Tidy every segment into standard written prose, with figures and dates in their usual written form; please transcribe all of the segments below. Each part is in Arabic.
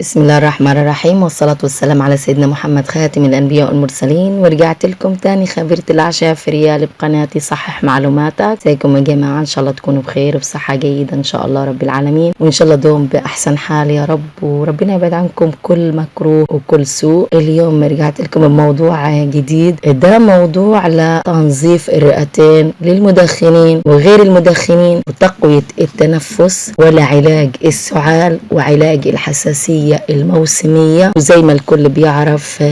بسم الله الرحمن الرحيم، والصلاة والسلام على سيدنا محمد خاتم الأنبياء والمرسلين. ورجعت لكم تاني خبيرة الأعشاب في ريال بقناتي صحح معلوماتك. ازيكم يا جماعة؟ إن شاء الله تكونوا بخير وبصحة جيدة إن شاء الله رب العالمين، وإن شاء الله دوم بأحسن حال يا رب، وربنا يبعد عنكم كل مكروه وكل سوء. اليوم رجعت لكم بموضوع جديد، ده موضوع لتنظيف الرئتين للمدخنين وغير المدخنين، وتقوية التنفس، ولعلاج السعال وعلاج الحساسية الموسمية. وزي ما الكل بيعرف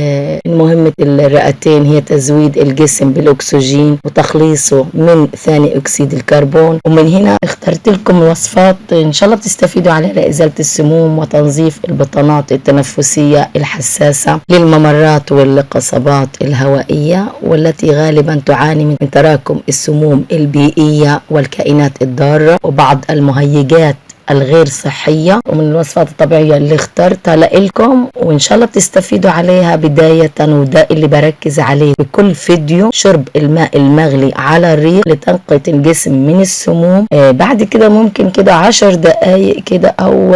مهمة الرئتين هي تزويد الجسم بالأكسجين وتخليصه من ثاني أكسيد الكربون. ومن هنا اخترت لكم وصفات إن شاء الله تستفيدوا عليها لإزالة السموم وتنظيف البطانات التنفسية الحساسة للممرات والقصبات الهوائية، والتي غالبا تعاني من تراكم السموم البيئية والكائنات الضارة وبعض المهيجات الغير صحية. ومن الوصفات الطبيعية اللي اخترتها لإلكم وإن شاء الله بتستفيدوا عليها بداية، وده اللي بركز عليه بكل فيديو: شرب الماء المغلي على الريق لتنقية الجسم من السموم. بعد كده ممكن كده 10 دقايق كده أو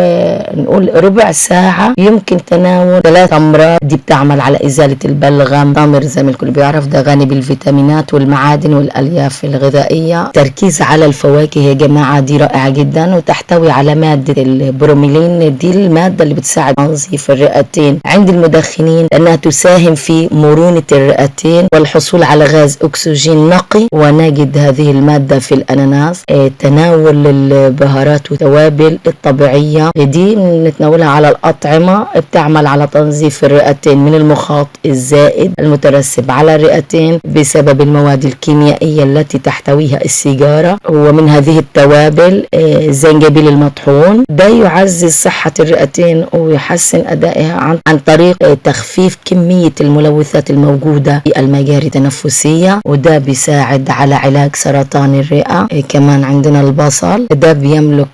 نقول ربع ساعة يمكن تناول 3 تمرات. دي بتعمل على إزالة البلغم. تمر زي ما الكل بيعرف ده غني بالفيتامينات والمعادن والألياف الغذائية. تركيز على الفواكه يا جماعة دي رائعة جدا، وتحتوي على مادة البروميلين. دي المادة اللي بتساعد تنظيف الرئتين عند المدخنين، لأنها تساهم في مرونة الرئتين والحصول على غاز أكسجين نقي، ونجد هذه المادة في الأناناس. تناول البهارات والتوابل الطبيعية دي نتناولها على الأطعمة، بتعمل على تنظيف الرئتين من المخاط الزائد المترسب على الرئتين بسبب المواد الكيميائية التي تحتويها السيجارة. ومن هذه التوابل زنجبيل المطحون، ده يعزز صحة الرئتين ويحسن أدائها عن طريق تخفيف كمية الملوثات الموجودة في المجاري التنفسية، وده بيساعد على علاج سرطان الرئة. كمان عندنا البصل، ده بيملك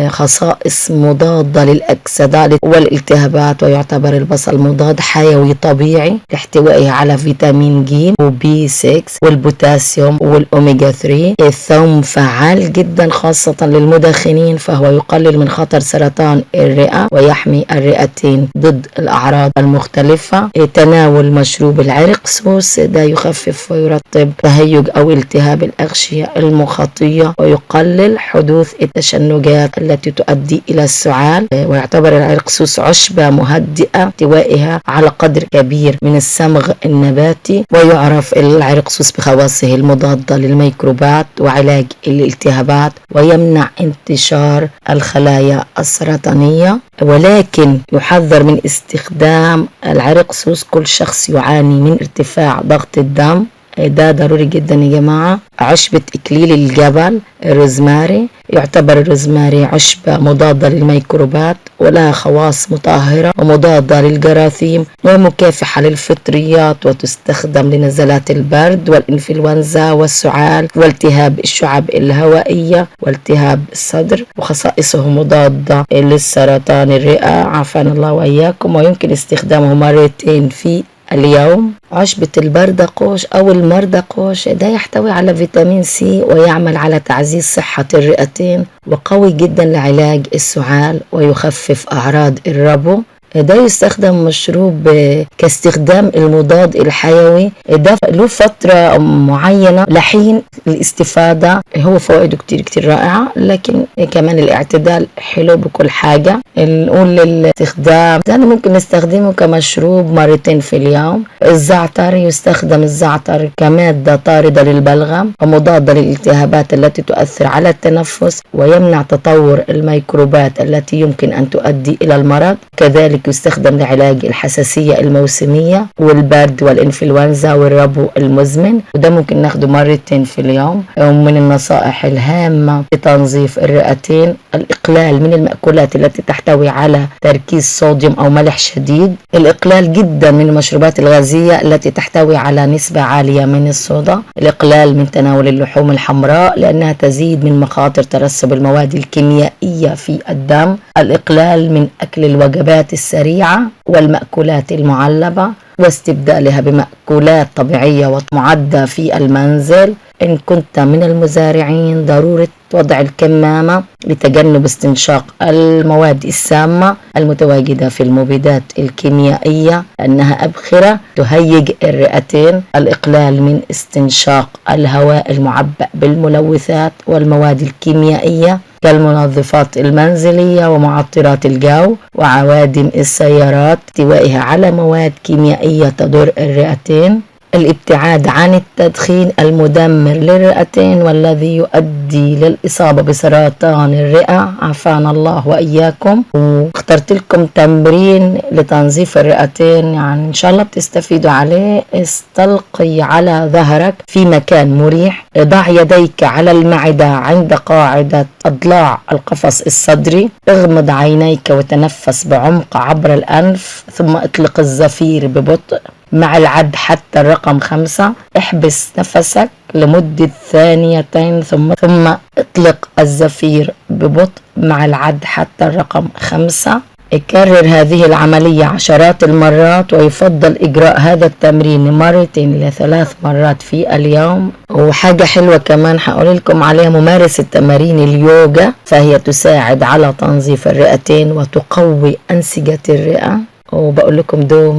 خصائص مضادة للأكسدة والالتهابات، ويعتبر البصل مضاد حيوي طبيعي لاحتوائه على فيتامين ج وبي 6 والبوتاسيوم والأوميجا 3. الثوم فعال جدا خاصة للمدخنين، فهو يقلل من خطر سرطان الرئة ويحمي الرئتين ضد الأعراض المختلفة. تناول مشروب العرق سوس، ده يخفف ويرطب تهيج أو التهاب الأغشية المخاطية ويقلل حدوث التشنجات التي تؤدي إلى السعال. ويعتبر العرق سوس عشبة مهدئة احتوائها على قدر كبير من الصمغ النباتي، ويعرف العرق سوس بخواصه المضادة للميكروبات وعلاج الالتهابات، ويمنع انتشار الخلايا السرطانية. ولكن يحذر من استخدام العرق سوس كل شخص يعاني من ارتفاع ضغط الدم، ده ضروري جدا يا جماعة. عشبة إكليل الجبل الروزماري، يعتبر الروزماري عشبة مضادة للميكروبات ولها خواص مطهرة ومضادة للجراثيم ومكافحة للفطريات، وتستخدم لنزلات البرد والإنفلونزا والسعال والتهاب الشعب الهوائية والتهاب الصدر. وخصائصه مضادة للسرطان الرئة، عافانا الله وإياكم، ويمكن استخدامه مرتين في اليوم. عشبة البردقوش أو المردقوش، ده يحتوي على فيتامين سي ويعمل على تعزيز صحة الرئتين، وقوي جدا لعلاج السعال ويخفف أعراض الربو. ده يستخدم مشروب كاستخدام المضاد الحيوي، ده له فترة معينة لحين الاستفادة. هو فوائده كتير رائعة، لكن كمان الاعتدال حلو بكل حاجة. نقول الاستخدام ده ممكن نستخدمه كمشروب مرتين في اليوم. الزعتر، يستخدم الزعتر كمادة طاردة للبلغم ومضادة للالتهابات التي تؤثر على التنفس ويمنع تطور الميكروبات التي يمكن أن تؤدي إلى المرض. كذلك يستخدم لعلاج الحساسية الموسمية والبرد والإنفلونزا والربو المزمن، وده ممكن ناخده مرتين في اليوم. ومن النصائح الهامة لتنظيف الرئتين الإقلال من المأكولات التي تحتوي على تركيز صوديوم أو ملح شديد. الإقلال جدا من المشروبات الغازية التي تحتوي على نسبة عالية من الصودا. الإقلال من تناول اللحوم الحمراء لأنها تزيد من مخاطر ترسب المواد الكيميائية في الدم. الإقلال من أكل الوجبات السريعة والمأكولات المعلبة واستبدالها بمأكولات طبيعية ومعدة في المنزل. إن كنت من المزارعين ضرورة وضع الكمامة لتجنب استنشاق المواد السامة المتواجدة في المبيدات الكيميائية لأنها أبخرة تهيج الرئتين. الإقلال من استنشاق الهواء المعبأ بالملوثات والمواد الكيميائية كالمنظفات المنزلية ومعطرات الجو وعوادم السيارات احتوائها على مواد كيميائية تضر الرئتين. الابتعاد عن التدخين المدمر للرئتين والذي يؤدي للإصابة بسرطان الرئة، عافانا الله وإياكم. واخترت لكم تمرين لتنظيف الرئتين، يعني إن شاء الله بتستفيدوا عليه. استلقي على ظهرك في مكان مريح، ضع يديك على المعدة عند قاعدة أضلاع القفص الصدري، اغمض عينيك وتنفس بعمق عبر الأنف ثم اطلق الزفير ببطء مع العد حتى الرقم 5. احبس نفسك لمدة ثانيتين ثم اطلق الزفير ببطء مع العد حتى الرقم 5. اكرر هذه العملية عشرات المرات، ويفضل إجراء هذا التمرين 2 ل3 مرات في اليوم. وحاجة حلوة كمان هقول لكم عليها، ممارسة تمارين اليوغا، فهي تساعد على تنظيف الرئتين وتقوي أنسجة الرئة. وبقول لكم دوم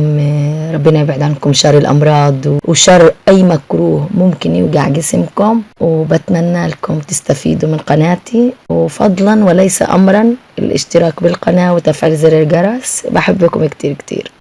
ربنا يبعد عنكم شر الأمراض وشر أي مكروه ممكن يوجع جسمكم، وبتمنى لكم تستفيدوا من قناتي، وفضلا وليس أمرا الاشتراك بالقناة وتفعيل زر الجرس. بحبكم كتير كتير.